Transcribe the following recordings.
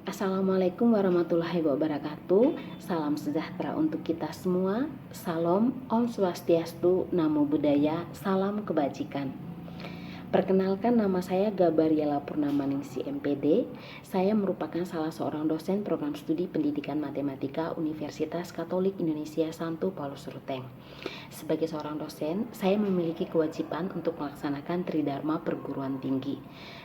Assalamualaikum warahmatullahi wabarakatuh. Salam sejahtera untuk kita semua. Salam Om Swastiastu, Namo Buddhaya, salam kebajikan. Perkenalkan, nama saya Gabariela Purnamaningsi MPD. Saya merupakan salah seorang dosen program studi pendidikan matematika Universitas Katolik Indonesia Santo Paulus Ruteng. Sebagai seorang dosen, saya memiliki kewajiban untuk melaksanakan Tridharma perguruan tinggi.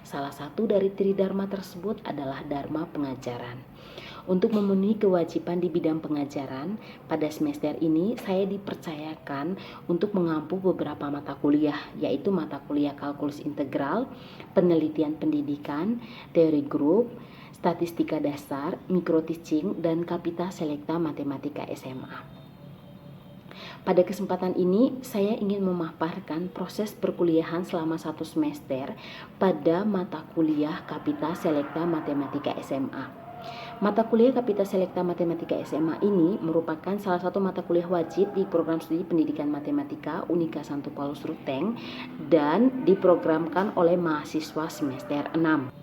Salah satu dari Tridharma tersebut adalah Dharma pengajaran. Untuk memenuhi kewajiban di bidang pengajaran, pada semester ini saya dipercayakan untuk mengampu beberapa mata kuliah, yaitu mata kuliah kalkulus integral, penelitian pendidikan, teori grup, statistika dasar, micro teaching, dan kapita selekta matematika SMA. Pada kesempatan ini, saya ingin memaparkan proses perkuliahan selama 1 semester pada mata kuliah Kapita Selekta Matematika SMA. Mata kuliah Kapita Selekta Matematika SMA ini merupakan salah satu mata kuliah wajib di program studi pendidikan matematika Unika Santo Paulus Ruteng dan diprogramkan oleh mahasiswa semester 6.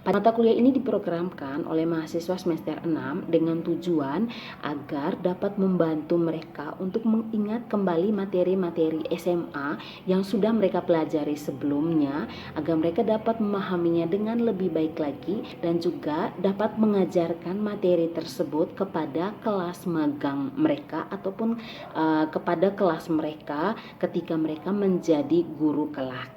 Pada mata kuliah ini diprogramkan oleh mahasiswa semester 6 dengan tujuan agar dapat membantu mereka untuk mengingat kembali materi-materi SMA yang sudah mereka pelajari sebelumnya, agar mereka dapat memahaminya dengan lebih baik lagi dan juga dapat mengajarkan materi tersebut kepada kelas magang mereka ataupun kepada kelas mereka ketika mereka menjadi guru kelak.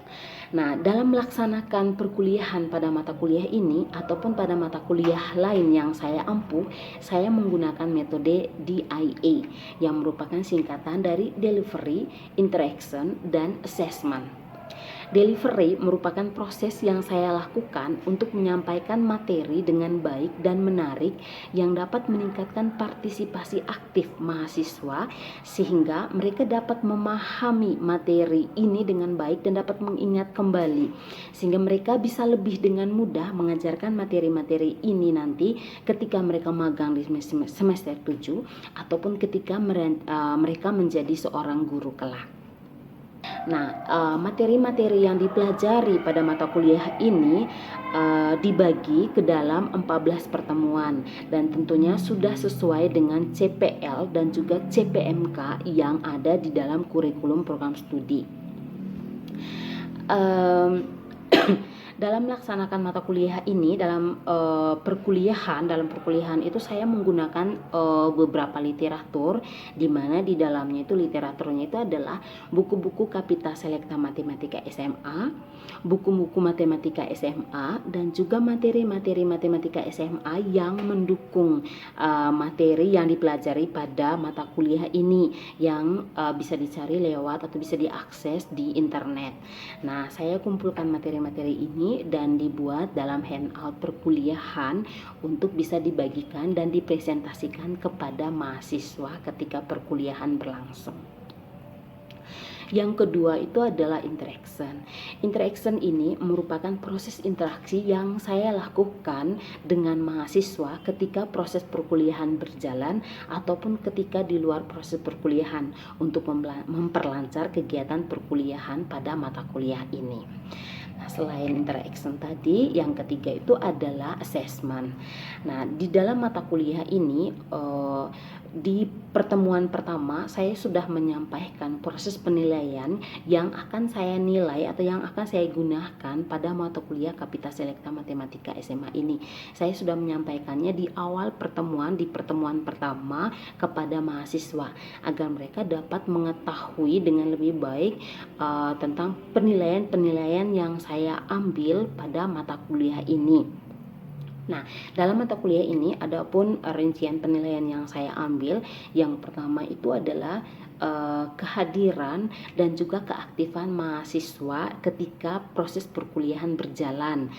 Nah, dalam melaksanakan perkuliahan pada mata kuliah ini ataupun pada mata kuliah lain yang saya ampuh, saya menggunakan metode DIA yang merupakan singkatan dari Delivery, Interaction, dan Assessment. Delivery merupakan proses yang saya lakukan untuk menyampaikan materi dengan baik dan menarik yang dapat meningkatkan partisipasi aktif mahasiswa sehingga mereka dapat memahami materi ini dengan baik dan dapat mengingat kembali, sehingga mereka bisa lebih dengan mudah mengajarkan materi-materi ini nanti ketika mereka magang di semester 7 ataupun ketika mereka menjadi seorang guru kelak. Nah, materi-materi yang dipelajari pada mata kuliah ini dibagi ke dalam 14 pertemuan dan tentunya sudah sesuai dengan CPL dan juga CPMK yang ada di dalam kurikulum program studi. Dalam melaksanakan mata kuliah ini dalam perkuliahan itu saya menggunakan beberapa literatur, di mana di dalamnya itu literaturnya itu adalah buku-buku Kapita Selekta Matematika SMA, buku-buku matematika SMA, dan juga materi-materi matematika SMA yang mendukung materi yang dipelajari pada mata kuliah ini yang bisa dicari lewat atau bisa diakses di internet. Nah, saya kumpulkan materi-materi ini dan dibuat dalam handout perkuliahan untuk bisa dibagikan dan dipresentasikan kepada mahasiswa ketika perkuliahan berlangsung. Yang kedua itu adalah interaction. Interaction ini merupakan proses interaksi yang saya lakukan dengan mahasiswa ketika proses perkuliahan berjalan ataupun ketika di luar proses perkuliahan untuk memperlancar kegiatan perkuliahan pada mata kuliah ini. Nah, selain interaction tadi, yang ketiga itu adalah assessment. Nah, di dalam mata kuliah ini di pertemuan pertama saya sudah menyampaikan proses penilaian yang akan saya nilai atau yang akan saya gunakan pada mata kuliah Kapita Selekta Matematika SMA ini. Saya sudah menyampaikannya di awal pertemuan, di pertemuan pertama kepada mahasiswa agar mereka dapat mengetahui dengan lebih baik tentang penilaian-penilaian yang saya ambil pada mata kuliah ini. Nah, dalam mata kuliah ini ada pun rincian penilaian yang saya ambil. Yang pertama itu adalah kehadiran dan juga keaktifan mahasiswa ketika proses perkuliahan berjalan.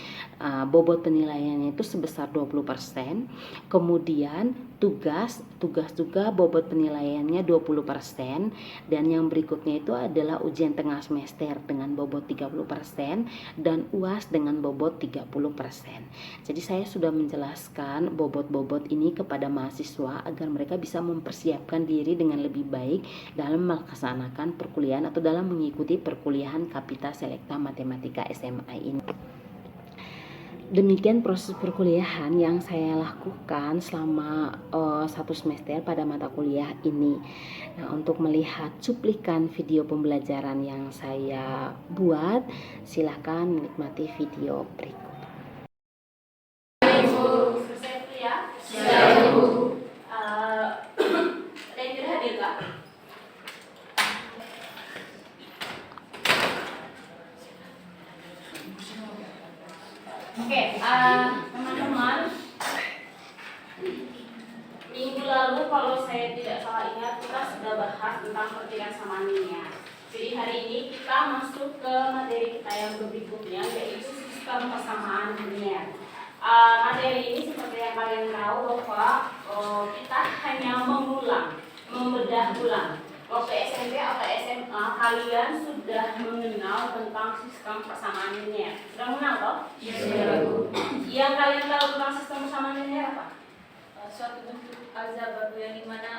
Bobot penilaiannya itu sebesar 20%. Kemudian tugas juga bobot penilaiannya 20%, dan yang berikutnya itu adalah ujian tengah semester dengan bobot 30% dan UAS dengan bobot 30%. Jadi saya sudah menjelaskan bobot-bobot ini kepada mahasiswa agar mereka bisa mempersiapkan diri dengan lebih baik dalam melaksanakan perkuliahan atau dalam mengikuti perkuliahan Kapita Selekta Matematika SMA ini. Demikian proses perkuliahan yang saya lakukan selama 1 semester pada mata kuliah ini. Nah, untuk melihat cuplikan video pembelajaran yang saya buat, silahkan menikmati video berikut. Oke, teman-teman, minggu lalu kalau saya tidak salah ingat kita sudah bahas tentang pertigaan sama linear. Jadi hari ini kita masuk ke materi kita yang berikutnya, yaitu sistem persamaan linear. Materi ini seperti yang kalian tahu bahwa kita hanya mengulang, membedah ulang. Waktu SMP atau SMA kalian sudah mengenal tentang sistem persamaan linear. Sudah mengenal toh? Iya. Yang kalian tahu tentang sistem persamaan linear apa? Suatu bentuk aljabar yang dimana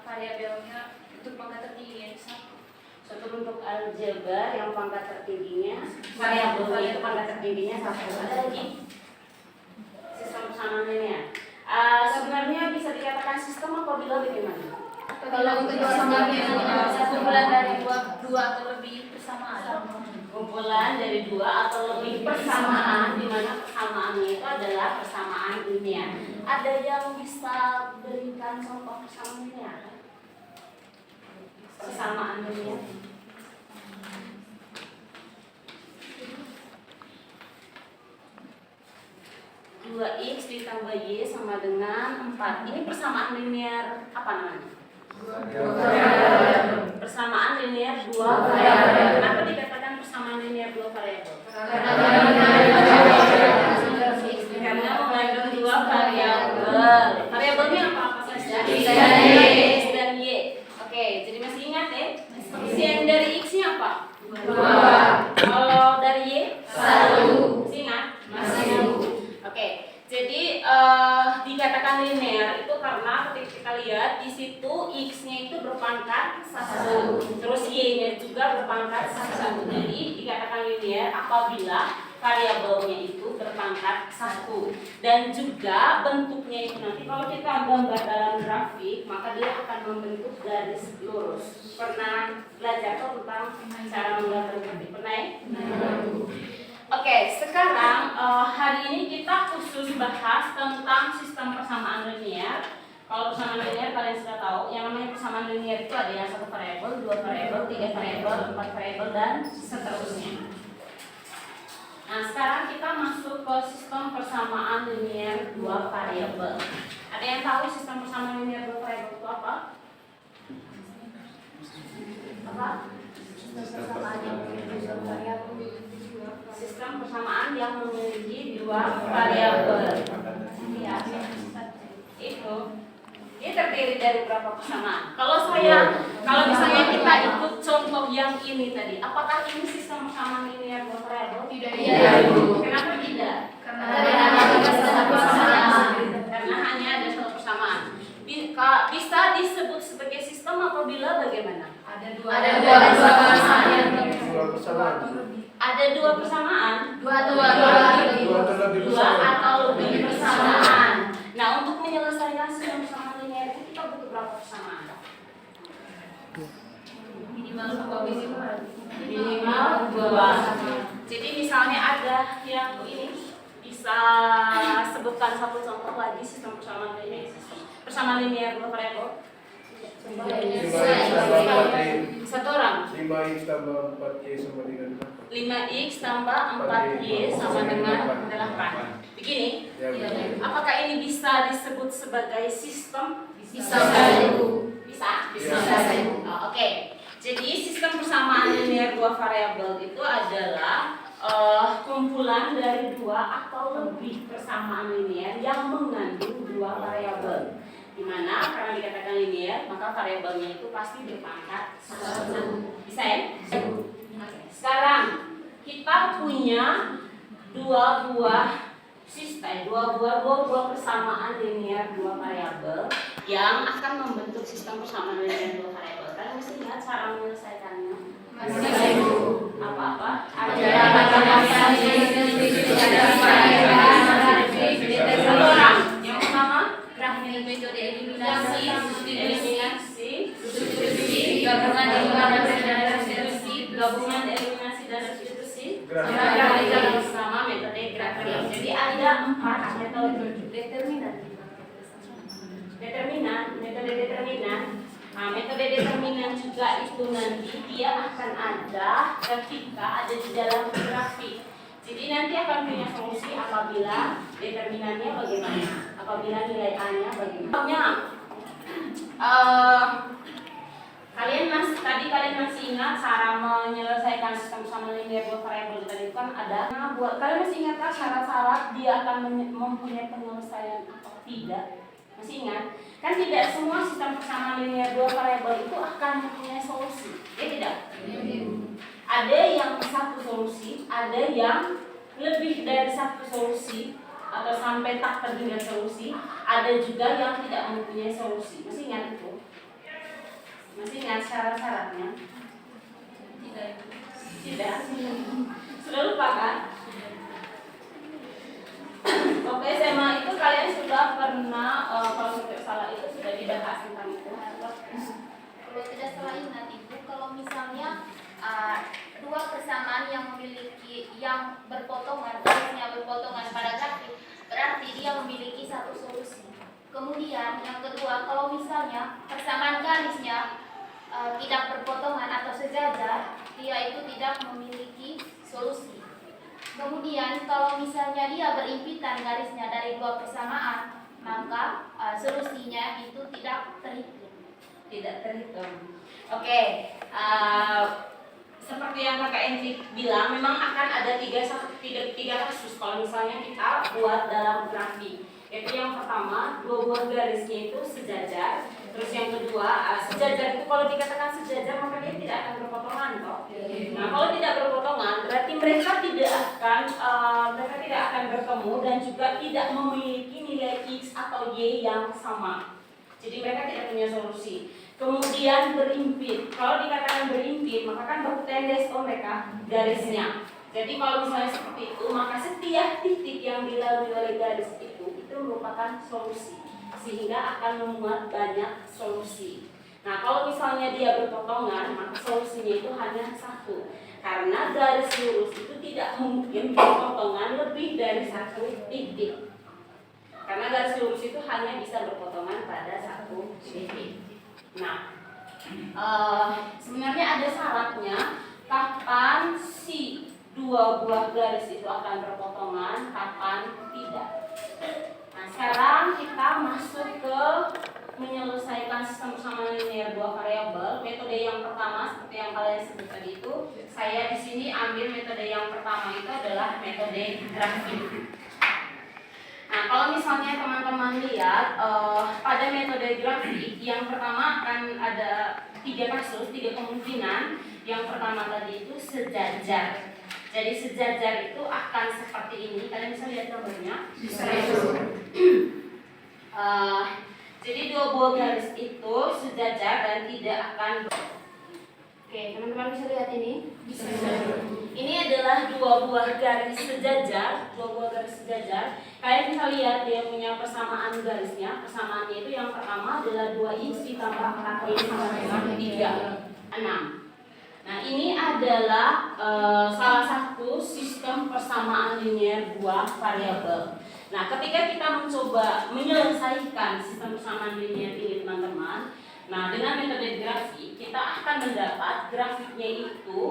variabelnya untuk pangkat tertinggi yang satu. Suatu bentuk aljabar yang pangkat tertingginya variabelnya itu pangkat tertingginya satu. Ada lagi sistem persamaan linear. Sebenarnya bisa dikatakan sistem apabila bagaimana? Kalau untuk persamaan kumpulan dari dua atau lebih persamaan. Kumpulan dari dua atau lebih persamaan, di mana persamaannya itu adalah persamaan linear. Ada yang bisa berikan contoh persamaan linear? Persamaan linear. Dua x ditambah y sama dengan 4. Ini persamaan linear apa namanya? Persamaan linear dua variabel. Kenapa dikatakan persamaan linear dua variabel? Karena mengandung dua variabel. Variabelnya apa saja? X dan y. Oke, jadi masih ingat ya? Isian dari x-nya apa? 2. Kalau dari y? 1. Masih ingat? Masih. Oke. Jadi dikatakan linear itu karena ketika kita lihat di situ x-nya itu berpangkat 1, terus y-nya juga berpangkat 1. Jadi dikatakan linear apabila variabelnya itu berpangkat 1 dan juga bentuknya itu nanti kalau kita gambar dalam grafik maka dia akan membentuk garis lurus. Pernah belajar tentang cara menggambar grafik? Pernah ya? Oke, sekarang hari ini kita khusus bahas tentang sistem persamaan linear. Kalau persamaan linear kalian sudah tahu, yang namanya persamaan linear itu ada yang 1 variabel, 2 variabel, 3 variabel, 4 variabel dan seterusnya. Nah, sekarang kita masuk ke sistem persamaan linear 2 variabel. Ada yang tahu sistem persamaan linear 2 variabel itu apa? Apa? Sistem persamaan yang memiliki 2 variabel. Ya, itu. Ini terdiri dari berapa persamaan? Kalau misalnya kita ikut contoh yang ini tadi, apakah ini sistem persamaan linear 2 variabel? Tidak. Kenapa tidak? Karena hanya ada satu persamaan. Bisa disebut sebagai sistem apabila bagaimana? Ada dua persamaan. Dua atau lebih persamaan. Nah, untuk menyelesaikan sistem persamaan linear itu kita butuh berapa persamaan? Minimal 2. Jadi misalnya ada yang ini bisa sebutkan satu contoh lagi sistem persamaan linear. Persamaan linear 2 variabel. Satu orang. 5x tambah 4y sama dengan 5x tambah 4y sama dengan 8. Begini. Apakah ini bisa disebut sebagai sistem? Bisa. Oke. Jadi sistem persamaan linear 2 variabel itu adalah kumpulan dari 2 atau lebih persamaan linear yang mengandung 2 variabel. Dimana karena dikatakan linear maka variabelnya itu pasti berpangkat 1. Bisa ya? Sekarang kita punya dua buah persamaan linear 2 variabel yang akan membentuk sistem persamaan linear 2 variabel. Kalian mesti lihat cara menyelesaikannya. Apa-apa? Ada 4 metode determinan. Metode determinan. Nah, metode determinan juga itu nanti dia akan ada ketika ada di dalam grafik. Jadi nanti akan punya solusi apabila determinannya bagaimana, apabila nilai A-nya bagaimana. Kalian masih ingat cara menyelesaikan sistem sama linear dua variabel tadi kan ada. Nah, kalian masih ingat kan syarat-syarat dia akan mempunyai penyelesaian atau tidak? Masih ingat? Kan tidak semua sistem persamaan linear dua variabel itu akan mempunyai solusi. Ya tidak? Ada yang satu solusi, ada yang lebih dari satu solusi atau sampai tak terhingga solusi, ada juga yang tidak mempunyai solusi. Masih ingat itu? Masih ingat syarat-syaratnya? Tidak. Sudah lupa kan? Waktu SMA itu kalian sudah pernah kalau tidak salah itu sudah dibahas tentang itu. Kalau tidak salah ingat Ibu, kalau misalnya dua persamaan yang memiliki yang berpotongan, garisnya berpotongan pada grafik, berarti dia memiliki satu solusi. Kemudian yang kedua, kalau misalnya persamaan garisnya tidak berpotongan atau sejajar, dia itu tidak memiliki solusi. Kemudian kalau misalnya dia berimpitan garisnya dari dua persamaan, maka solusinya itu tidak terhitung. Tidak terhitung. Oke, seperti yang Kakak Enci bilang, memang akan ada tiga kasus kalau misalnya kita buat dalam grafik. Yaitu yang pertama, dua buah garisnya itu sejajar. Terus yang kedua, sejajar itu kalau dikatakan sejajar maka dia tidak akan berpotongan toh. Nah, kalau tidak berpotongan berarti mereka tidak akan bertemu dan juga tidak memiliki nilai X atau Y yang sama. Jadi mereka tidak punya solusi. Kemudian berimpit. Kalau dikatakan berimpit, maka kan bertendes mereka garisnya. Jadi kalau misalnya seperti itu, maka setiap titik yang dilalui oleh garis itu merupakan solusi, sehingga akan memuat banyak solusi. Nah, kalau misalnya dia berpotongan, maka solusinya itu hanya satu. Karena garis lurus itu tidak mungkin berpotongan lebih dari satu titik. Karena garis lurus itu hanya bisa berpotongan pada satu titik. Nah, sebenarnya ada syaratnya kapan si dua buah garis itu akan berpotongan, kapan tidak. Nah, sekarang kita masuk ke menyelesaikan sistem persamaan linear dua variabel. Metode yang pertama seperti yang kalian sebut tadi itu, saya di sini ambil metode yang pertama itu adalah metode grafik. Nah, kalau misalnya teman-teman lihat pada metode grafik, yang pertama akan ada tiga kasus, tiga kemungkinan. Yang pertama tadi itu sejajar. Jadi sejajar itu akan seperti ini. Kalian bisa lihat gambarnya? Bisa. Jadi dua buah garis itu sejajar dan tidak akan. Oke, teman-teman bisa lihat ini? Bisa. Ini adalah dua buah garis sejajar, Kalian bisa lihat dia punya persamaan garisnya. Persamaannya itu yang pertama adalah 2x ditambah 4y sama 3, 6. Nah, ini adalah salah satu sistem persamaan linear dua variabel. Nah, ketika kita mencoba menyelesaikan sistem persamaan linear ini, teman-teman, nah dengan metode grafik kita akan mendapat grafiknya itu,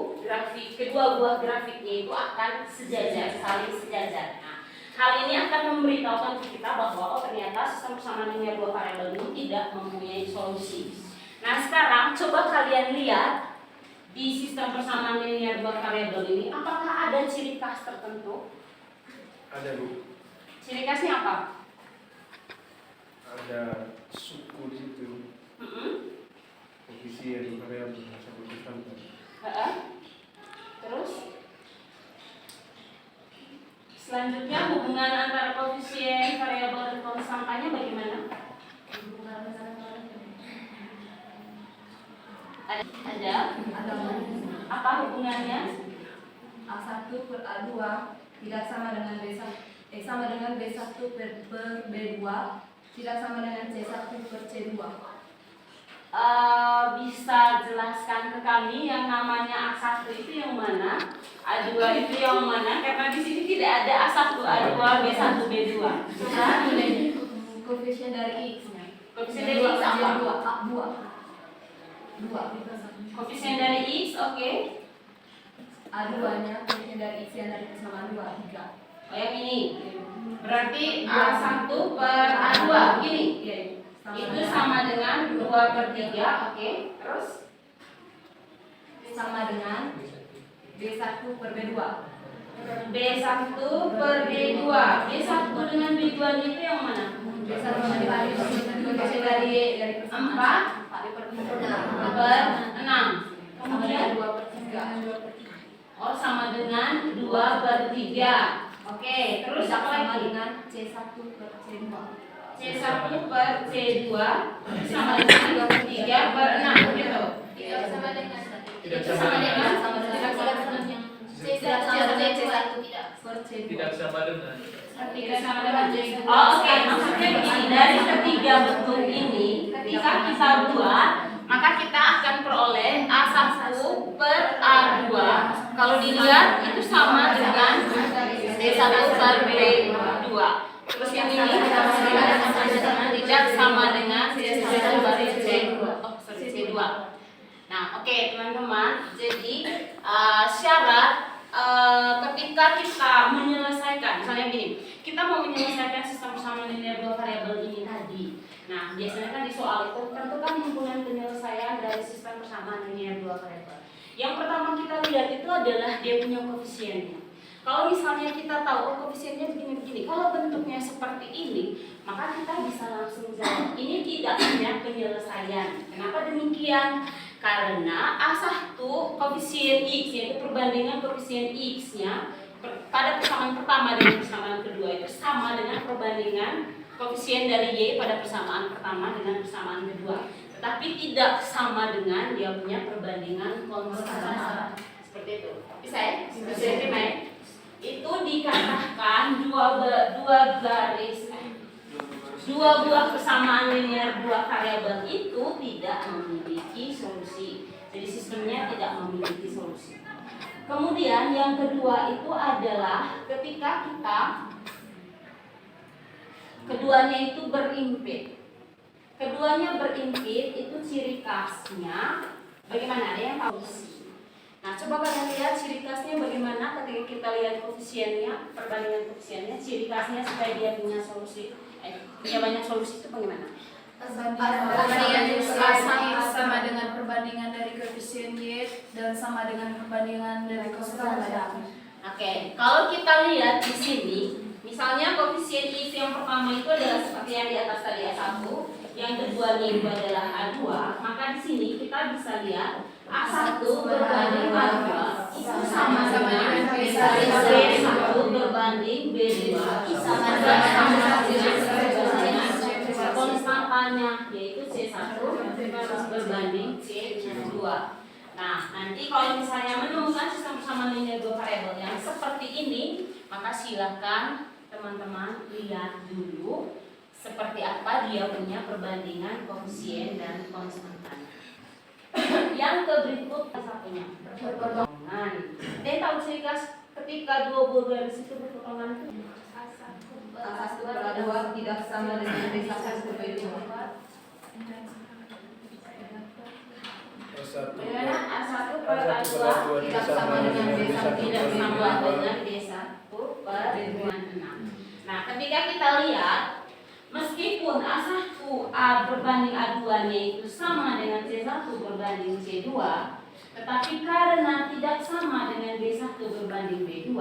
kedua buah grafiknya itu akan sejajar, saling sejajar. Nah, hal ini akan memberitahukan kita bahwa ternyata sistem persamaan linear dua variabel ini tidak mempunyai solusi. Nah, sekarang coba kalian lihat di sistem persamaan linear dua variabel ini, apakah ada ciri khas tertentu? Ada, Bu. Ciri khasnya apa? Ada suku di situ. Koefisien variabel satu konstanta. Terus selanjutnya hubungan antara koefisien variabel dan konstantanya bagaimana? Ada. Apa hubungannya? A1 per A2 tidak sama dengan sama dengan B1 per B2 tidak sama dengan C1 per C2. bisa jelaskan ke kami yang namanya A1 itu yang mana, A2 itu yang mana? Karena di sini tidak ada A1, A2, B1, B2. Koefisien dari X-nya. Koefisien dari X apa? 2. Koefisien dari X, oke. A2-nya koefisien dari X yang dari persamaan 2, 3. Oh yang ini. Berarti A1 per A2, gini. Iya. Itu sama dengan 2/3, oke. Terus Sama dengan B1 per B2. B1 per B2. B1 dengan B2 itu yang mana? B1 dibagi koefisien dari persamaan 4 per 6. sama Kemudian dengan 2/3. oh sama dengan 2/3. Oke, terus apa Sama lagi? dengan C1 per C2. C1 per C2 sama dengan 3/6 gitu. Tidak sama dengan Tidak Sama sama dengan yang Tidak C1 sama dengan C1 C1 tidak. per C2. Tidak sama dengan. Tidak sama dengan oh, oke, maksudnya begini, dari ketiga bentuk ini ketika kita buat maka kita akan peroleh A1 per A2. Kalau dilihat itu sama dengan B1 per B2. Terus yang ini tidak sama dengan C1 per C2. Oh, sorry, C2. Nah, oke teman-teman. Jadi syarat ketika kita menyelesaikan, misalnya gini, kita mau menyelesaikan sistem persamaan linear dua variabel ini tadi. Nah, biasanya kan di soal itu tentukan hubungan penyelesaian dari sistem persamaan linear dua variabel. Yang pertama kita lihat itu adalah dia punya koefisiennya. Kalau misalnya kita tahu oh koefisiennya begini-begini, kalau bentuknya seperti ini, maka kita bisa langsung jawab ini tidak punya penyelesaian. Kenapa demikian? Karena A1 koefisien X, yaitu perbandingan koefisien X-nya pada persamaan pertama dengan persamaan kedua itu sama dengan perbandingan koefisien dari Y pada persamaan pertama dengan persamaan kedua. Tetapi tidak sama dengan dia punya perbandingan konstan. Seperti itu. Bisa ya? Bisa diterima ya? Itu dikatakan dua buah persamaan linear dua variabel itu tidak memiliki solusi. Jadi sistemnya tidak memiliki solusi. Kemudian yang kedua itu adalah ketika kita keduanya itu berimpit. Keduanya berimpit itu ciri khasnya bagaimana? Ada yang tahu? Nah, coba kalian lihat ciri khasnya bagaimana ketika kita lihat koefisiennya, perbandingan koefisiennya, ciri khasnya supaya dia punya solusi, punya banyak solusi itu bagaimana? Perbandingan A1 sama dengan perbandingan dari koefisien Y dan sama dengan perbandingan dari konstan. Oke, kalau kita lihat di sini, misalnya koefisien X yang pertama itu adalah seperti yang di atas tadi A1, yang kedua itu adalah A2, maka di sini kita bisa lihat A1 berbanding A2 itu sama dengan B1 berbanding B2 sama dengan konstantannya yaitu C1 berbanding C2. Nah, nanti kalau misalnya menemukan sistem persamaan linear dua variabel yang seperti ini, maka silakan teman-teman lihat dulu seperti apa dia punya perbandingan koefisien dan konstantan. Yang berikut satunya berpotongan. Dia tahu ciri khas ketika dua buah garis itu berpotongan itu A1 per A2 tidak sama dengan B1 per B2. Bagaimana A1 per A2 tidak sama dengan B1 tidak sama dengan B1 per B2. Nah, ketika kita lihat meskipun A1 A berbanding A2-nya itu sama dengan C1 berbanding C2, tetapi karena tidak sama dengan B1 berbanding B2,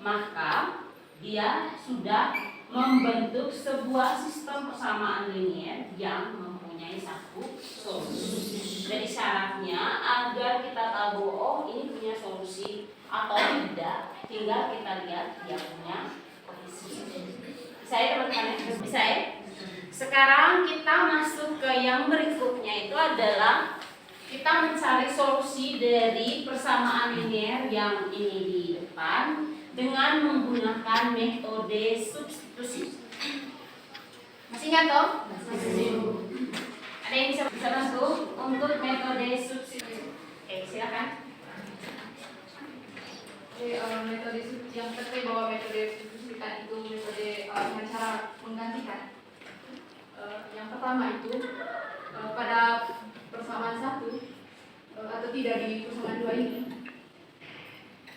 maka dia sudah membentuk sebuah sistem persamaan linear yang mempunyai satu solusi. Jadi syaratnya agar kita tahu oh ini punya solusi atau tidak, tinggal kita lihat dia punya koefisien. Saya teman-teman bisa ya? Sekarang kita masuk ke yang berikutnya itu adalah kita mencari solusi dari persamaan linear yang ini di depan dengan menggunakan metode substitusi. Masih ingat toh? Ada Ada yang bisa bantu untuk metode substitusi? Oke, silakan. Metode yang terkait bahwa metode substitusikan itu metode dengan cara menggantikan. Yang pertama itu pada persamaan 1 atau tidak di persamaan 2 ini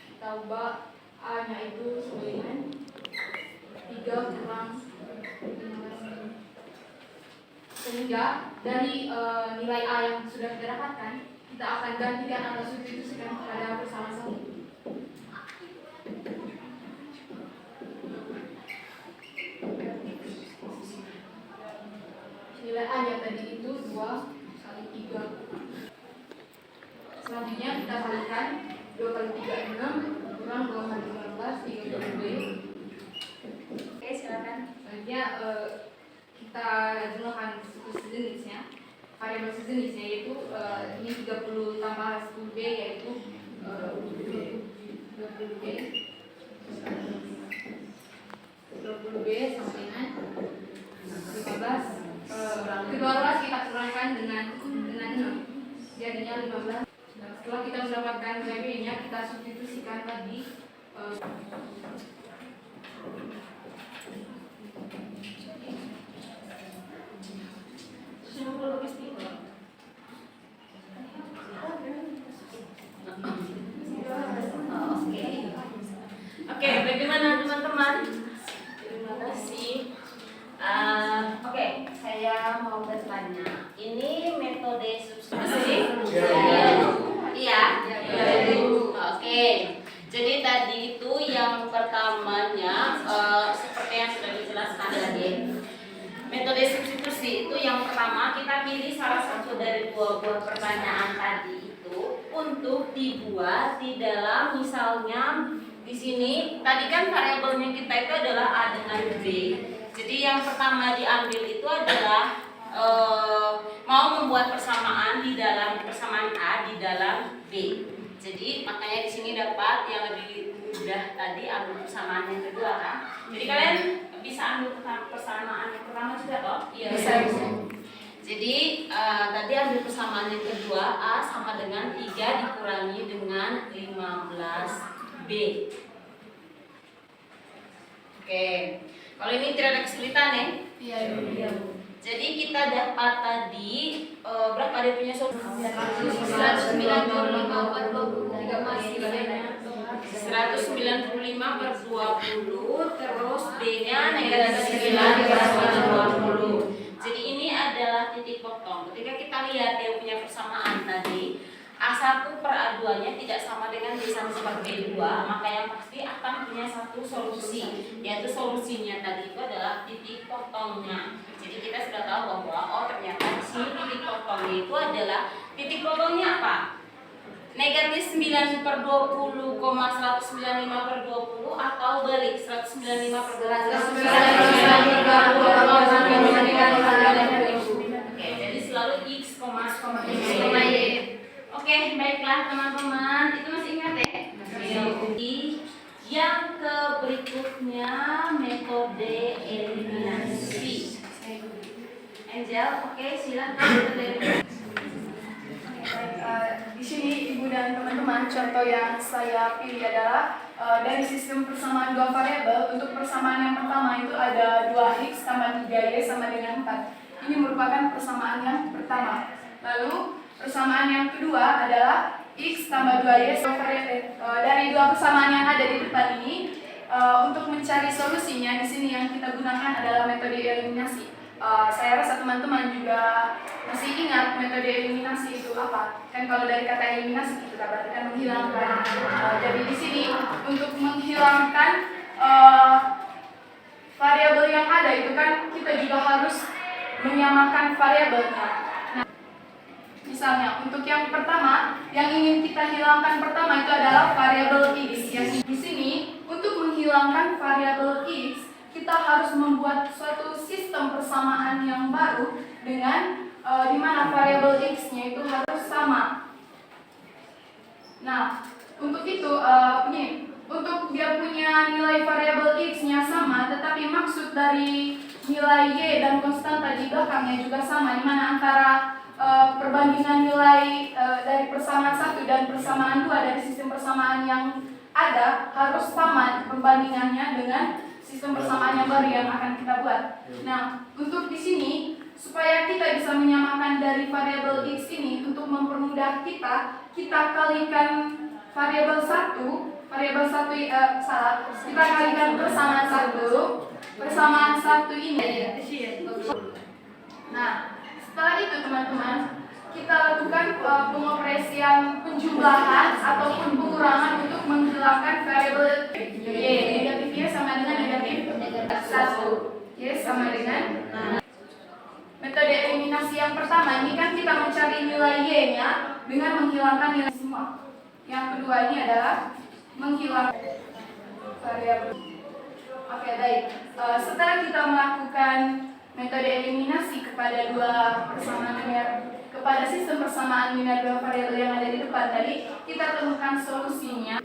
kita ubah A-nya itu sama dengan 3 kurang 15. Sehingga dari nilai A yang sudah kita dapatkan, kita akan gantikan atau substitusikan pada persamaan 1. Nilai A-nya tadi itu 2 kali 3. Selanjutnya kita kalikan 2 kali 3 6 kurang 2 kali 15 30 B. Oke, silakan. Selanjutnya kita jumlahkan sejenisnya, variabel sejenisnya yaitu ini 30 tambah 10 B yaitu 20 B 20 B sama dengan 15. Kedua ruas kita kurangkan dengan 6 jadinya 15. Nah, setelah kita mendapatkan B-nya kita substitusikan tadi Oke, bagaimana teman-teman? Terima kasih. Oke, saya mau bertanya. Ini metode substitusi? Iya. Oke. Jadi tadi itu yang pertamanya seperti yang sudah dijelaskan tadi. Metode substitusi itu yang pertama kita pilih salah satu dari dua buah pertanyaan tadi itu untuk dibuat di dalam, misalnya di sini tadi kan variabelnya kita itu adalah A dengan B. Jadi yang pertama diambil itu adalah mau membuat persamaan di dalam persamaan A di dalam B. Jadi makanya di sini dapat yang lebih mudah tadi ambil persamaan yang kedua kan. Jadi kalian bisa ambil persamaan yang pertama juga toh? Iya. Bisa. Jadi tadi ambil persamaan yang kedua A sama dengan 3 dikurangi dengan 15B. Oke. Kalau ini tidak ada kesulitan ya? Iya. Jadi kita dapat tadi berapa dia punya solusi? 195 per 20 masih sisanya 195 per 20, terus B-nya negatif 9 per 20. Jadi ini adalah titik potong. Ketika kita lihat yang punya persamaan tadi, A1 per A2-nya tidak sama dengan B1 per B2, maka yang pasti akan punya satu solusi, yaitu solusinya tadi itu adalah titik potongnya. Jadi kita sudah tahu bahwa oh ternyata di sini titik potongnya itu adalah titik potongnya apa? Negatif 9 per 20, 195 per 20 atau balik 195 per 20. Oke, jadi selalu X, Y. Oke, baiklah teman-teman, itu masih ingat ya? Jadi yang ke berikutnya metode eliminasi. Angel, oke, silakan metode eliminasi. Di sini Ibu dan teman-teman, contoh yang saya pilih adalah dari sistem persamaan dua variabel. Untuk persamaan yang pertama itu ada 2x tambah 3y sama dengan 4. Ini merupakan persamaan yang pertama. Lalu persamaan yang kedua adalah x tambah 2y. Dari dua persamaan yang ada di depan ini, untuk mencari solusinya di sini yang kita gunakan adalah metode eliminasi. Saya rasa teman-teman juga masih ingat metode eliminasi itu apa? Kan kalau dari kata eliminasi kita berarti kan menghilangkan. Jadi di sini untuk menghilangkan variabel yang ada itu kan kita juga harus menyamakan variabelnya. Nah, misalnya untuk yang pertama yang ingin kita hilangkan pertama itu adalah variabel x. Yang di sini untuk menghilangkan variabel x kita harus membuat suatu sistem persamaan yang baru dengan di mana variabel x-nya itu harus sama. Nah, untuk itu untuk dia punya nilai variabel x-nya sama, tetapi maksud dari nilai Y dan konstanta di belakangnya juga sama, di mana antara perbandingan nilai dari persamaan 1 dan persamaan 2 dari sistem persamaan yang ada harus sama perbandingannya dengan sistem persamaan yang baru yang akan kita buat. Nah, untuk di sini supaya kita bisa menyamakan dari variabel X ini, untuk mempermudah kita kalikan variabel 1 kita kalikan persamaan 1 ini. Nah, setelah itu teman-teman, kita lakukan pengoperasian penjumlahan ataupun pengurangan untuk menghilangkan variabel Y. Negatif Y sama dengan negatif 1. Y sama dengan metode eliminasi yang pertama ini kan kita mencari nilai Y-nya dengan menghilangkan nilai semua. Yang kedua ini adalah menghilangkan variabel. Oke, baik. Setelah kita melakukan metode eliminasi kepada dua persamaan linear, kepada sistem persamaan linear dua variabel yang ada di depan tadi, kita temukan solusinya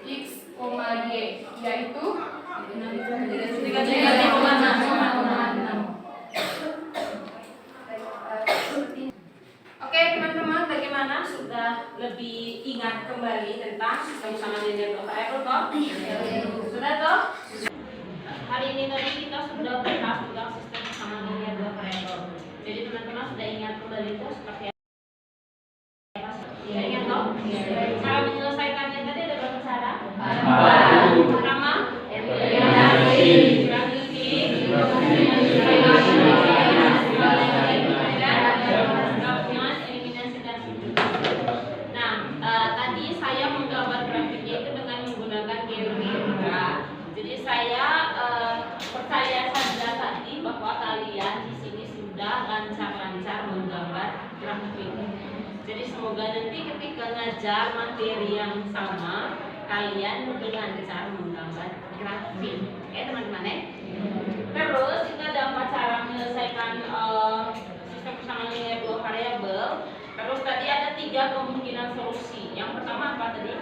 X, Y, yaitu 3,6. Oke teman-teman, bagaimana? Sudah lebih ingat kembali tentang sistem persamaan linear dua variabel toh? Sudah toh? Hari ini tadi kita sudah bahas tentang sistem persamaan linear dua variabel. Jadi teman-teman sudah ingat kembali itu seperti apa? Sudah ingat toh? Cara menyelesaikannya tadi ada berapa cara? Pertama, eliminasi, tadi saya menggambar grafiknya itu dengan menggunakan geometri. Jadi saya percaya saja tadi bahwa kalian di sini sudah lancar-lancar menggambar grafik. Jadi semoga nanti ketika ngajar materi yang sama, kalian lebih lancar menggambar grafik. Oke teman-teman ya. Terus kita dapat cara menyelesaikan sistem persamaan linear dua variabel. Terus tadi ada 3 kemungkinan solusi. Yang pertama apa tadi?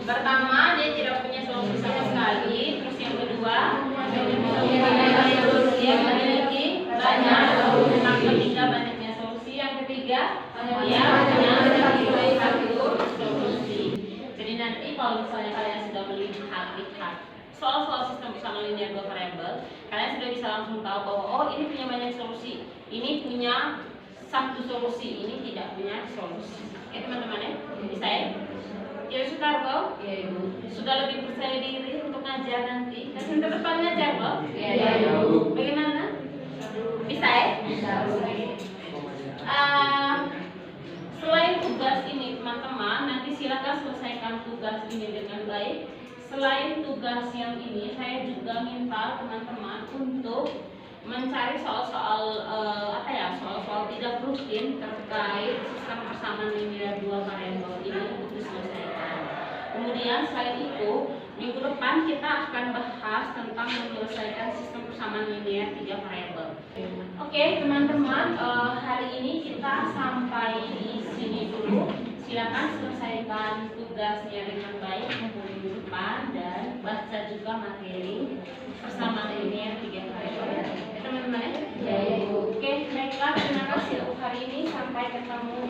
Pertama, dia tidak punya solusi sama sekali. Terus yang kedua, dia memiliki banyak solusi. Yang ketiga, banyaknya solusi. Yang ketiga, dia punya satu solusi. Jadi nanti kalau misalnya kalian sudah melihat soal-soal sistem persamaan linear dua variabel, kalian sudah bisa langsung tahu bahwa oh ini punya banyak solusi, ini punya satu solusi, ini tidak punya solusi. Oke teman-teman ya, bisa ya? Ya Sutarto, ya Ibu. Sudah lebih percaya diri untuk ngajar nanti. Dan ke depan ngajar kok? Iya Ibu. Bagaimana? Bisa ya? Bisa. Selain tugas ini teman-teman, nanti silakan selesaikan tugas ini dengan baik. Selain tugas yang ini, saya juga minta teman-teman untuk mencari soal-soal soal-soal tidak rutin terkait sistem persamaan linear dua variabel ini untuk diselesaikan. Kemudian selain itu, minggu depan kita akan bahas tentang menyelesaikan sistem persamaan linear 3 variabel. Oke, teman-teman, hari ini kita sampai di sini dulu. Silakan selesaikan tugasnya dengan baik minggu depan dan baca juga materi persamaan linear 3 variabel. Teman-teman ya? Oke, baiklah, terima kasih untuk hari ini. Sampai ketemu